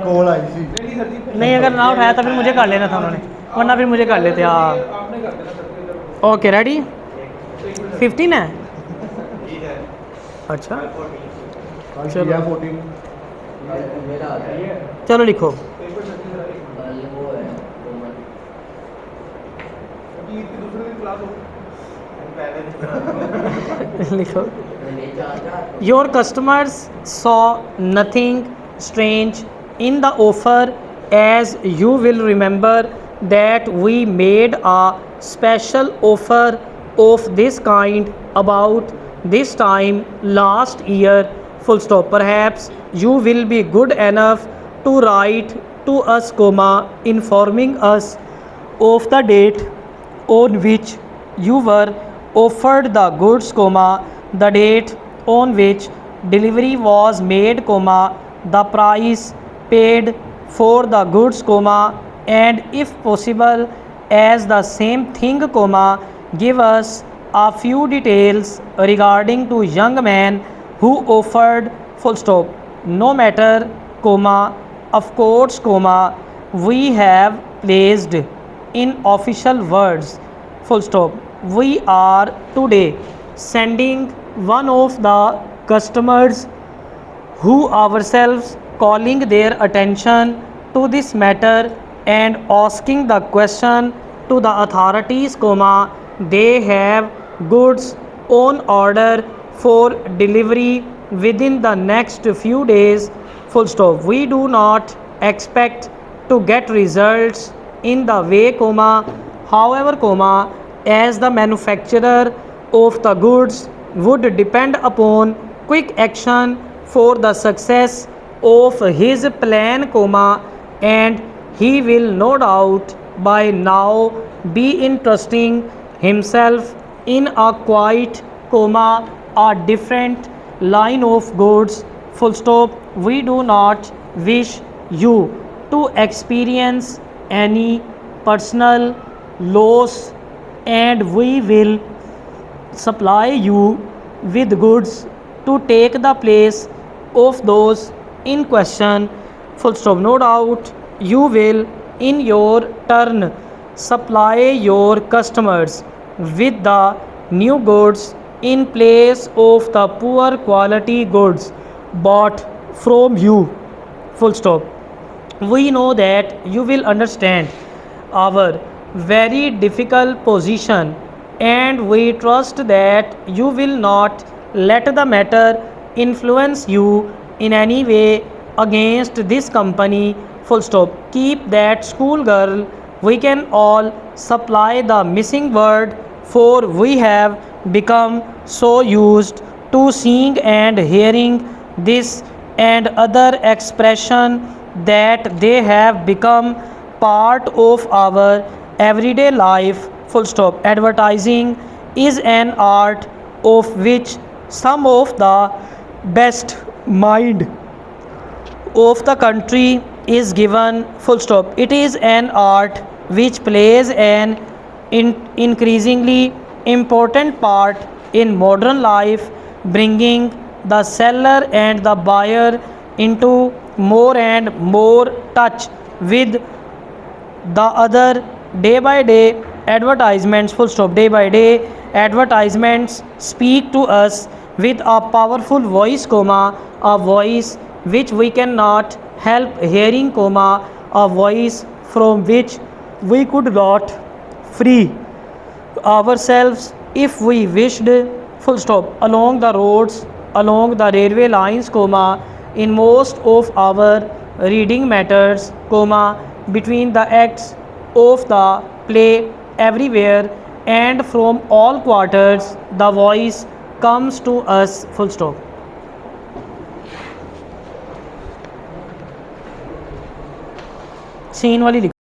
Call आई थी। नहीं, अगर ना उठाया तो फिर मुझे कर लेना था उन्होंने, वरना फिर मुझे कर लेते। हाँ, ओके, रेडी। 15 है। अच्छा, चलो 14। चलो लिखो। लिखो। Your customers saw nothing strange in the offer, as you will remember that we made a special offer of this kind about this time last year. Full stop. Perhaps you will be good enough to write to us, comma, informing us of the date on which you were offered the goods, comma, the date on which delivery was made, comma, the price paid for the goods, comma, and if possible as the same thing, comma, give us a few details regarding to young man who offered, full stop. No matter, comma, of course, comma, we have placed in official words, full stop. We are today sending one of the customers who ourselves calling their attention to this matter and asking the question to the authorities, comma, they have goods on order for delivery within the next few days, full stop. We do not expect to get results in the way, comma, however, comma, as the manufacturer of the goods would depend upon quick action for the success of his plan, comma, and he will no doubt by now be interesting himself in a quite, comma, a different line of goods, full stop. We do not wish you to experience any personal loss, and we will supply you with goods to take the place of those in question, full stop. No doubt you will in your turn supply your customers with the new goods in place of the poor quality goods bought from you, full stop. We know that you will understand our very difficult position, and we trust that you will not let the matter influence you in any way against this company, full stop. Keep that schoolgirl. We can all supply the missing word, for we have become so used to seeing and hearing this and other expression that they have become part of our everyday life, full stop. Advertising is an art of which some of the best mind of the country is given, full stop. It is an art which plays an increasingly important part in modern life, bringing the seller and the buyer into more and more touch with the other day by day. Advertisements, full stop. Day by day advertisements speak to us with a powerful voice, comma, a voice which we cannot help hearing, comma, a voice from which we could not free ourselves if we wished, full stop, along the roads, along the railway lines, comma, in most of our reading matters, comma, between the acts of the play, everywhere and from all quarters the voice comes to us, full stop. Scene वाली